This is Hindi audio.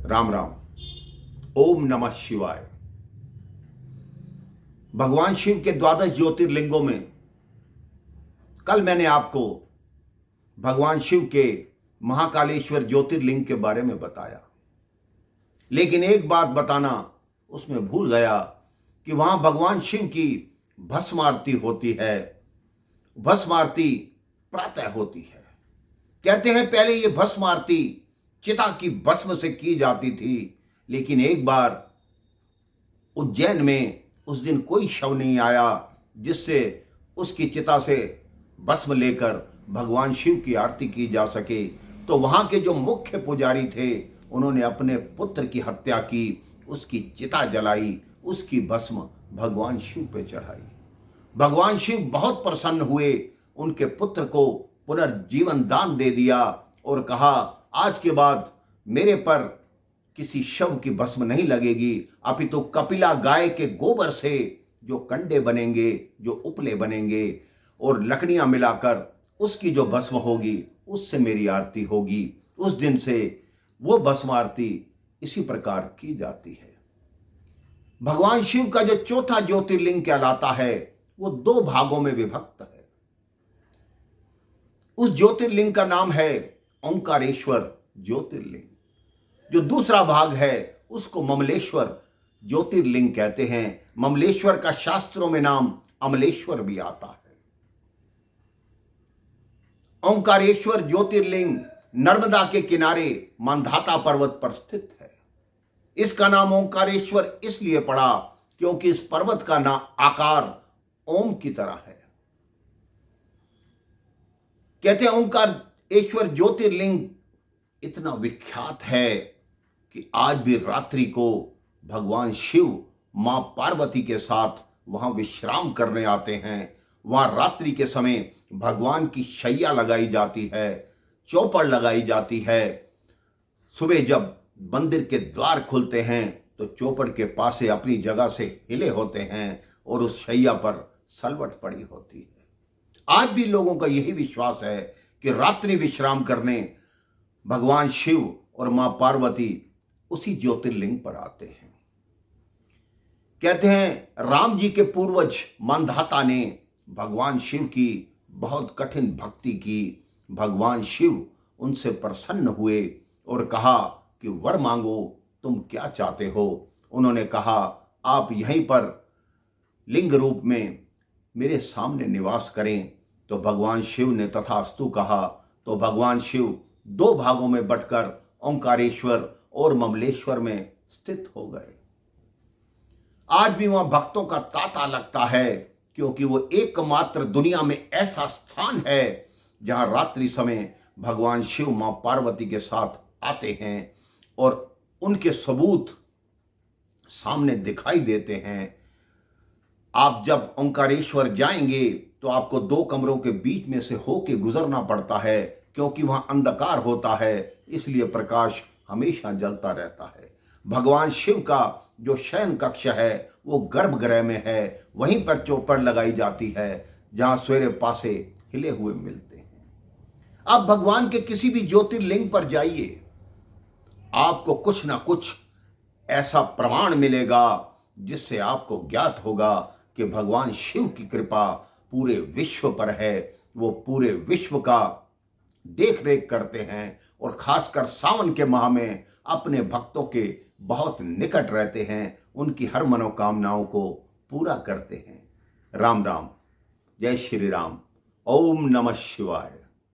राम राम। ओम नमः शिवाय। भगवान शिव के द्वादश ज्योतिर्लिंगों में कल मैंने आपको भगवान शिव के महाकालेश्वर ज्योतिर्लिंग के बारे में बताया, लेकिन एक बात बताना उसमें भूल गया कि वहां भगवान शिव की भस्म आरती होती है। भस्म आरती प्रातः होती है। कहते हैं पहले ये भस्म आरती चिता की भस्म से की जाती थी, लेकिन एक बार उज्जैन में उस दिन कोई शव नहीं आया जिससे उसकी चिता से भस्म लेकर भगवान शिव की आरती की जा सके। तो वहां के जो मुख्य पुजारी थे उन्होंने अपने पुत्र की हत्या की, उसकी चिता जलाई, उसकी भस्म भगवान शिव पे चढ़ाई। भगवान शिव बहुत प्रसन्न हुए, उनके पुत्र को पुनर्जीवन दान दे दिया और कहा आज के बाद मेरे पर किसी शव की भस्म नहीं लगेगी, अपितु कपिला गाय के गोबर से जो कंडे बनेंगे, जो उपले बनेंगे और लकड़ियां मिलाकर उसकी जो भस्म होगी उससे मेरी आरती होगी। उस दिन से वो भस्म आरती इसी प्रकार की जाती है। भगवान शिव का जो चौथा ज्योतिर्लिंग कहलाता है वो दो भागों में विभक्त है। उस ज्योतिर्लिंग का नाम है ओंकारेश्वर ज्योतिर्लिंग। जो दूसरा भाग है उसको ममलेश्वर ज्योतिर्लिंग कहते हैं। ममलेश्वर का शास्त्रों में नाम अमलेश्वर भी आता है। ओंकारेश्वर ज्योतिर्लिंग नर्मदा के किनारे मांधाता पर्वत पर स्थित है। इसका नाम ओंकारेश्वर इसलिए पड़ा क्योंकि इस पर्वत का आकार ओम की तरह है। कहते हैं ओंकारेश्वर ज्योतिर्लिंग इतना विख्यात है कि आज भी रात्रि को भगवान शिव मां पार्वती के साथ वहां विश्राम करने आते हैं। वहां रात्रि के समय भगवान की शैया लगाई जाती है, चौपड़ लगाई जाती है। सुबह जब मंदिर के द्वार खुलते हैं तो चौपड़ के पास से अपनी जगह से हिले होते हैं और उस शैया पर सलवट पड़ी होती है। आज भी लोगों का यही विश्वास है कि रात्रि विश्राम करने भगवान शिव और मां पार्वती उसी ज्योतिर्लिंग पर आते हैं। कहते हैं राम जी के पूर्वज मांधाता ने भगवान शिव की बहुत कठिन भक्ति की। भगवान शिव उनसे प्रसन्न हुए और कहा कि वर मांगो, तुम क्या चाहते हो। उन्होंने कहा आप यहीं पर लिंग रूप में मेरे सामने निवास करें। तो भगवान शिव ने तथास्तु कहा। तो भगवान शिव दो भागों में बंटकर ओंकारेश्वर और ममलेश्वर में स्थित हो गए। आज भी वहां भक्तों का तांता लगता है क्योंकि वो एकमात्र दुनिया में ऐसा स्थान है जहां रात्रि समय भगवान शिव मां पार्वती के साथ आते हैं और उनके सबूत सामने दिखाई देते हैं। आप जब ओंकारेश्वर जाएंगे तो आपको दो कमरों के बीच में से होके गुजरना पड़ता है क्योंकि वहां अंधकार होता है, इसलिए प्रकाश हमेशा जलता रहता है। भगवान शिव का जो शयन कक्ष है वो गर्भगृह में है। वहीं पर चौपड़ लगाई जाती है जहां सवेरे पासे हिले हुए मिलते हैं। आप भगवान के किसी भी ज्योतिर्लिंग पर जाइए, आपको कुछ ना कुछ ऐसा प्रमाण मिलेगा जिससे आपको ज्ञात होगा कि भगवान शिव की कृपा पूरे विश्व पर है। वो पूरे विश्व का देख रेख करते हैं और खासकर सावन के माह में अपने भक्तों के बहुत निकट रहते हैं, उनकी हर मनोकामनाओं को पूरा करते हैं। राम राम। जय श्री राम। ओम नमः शिवाय।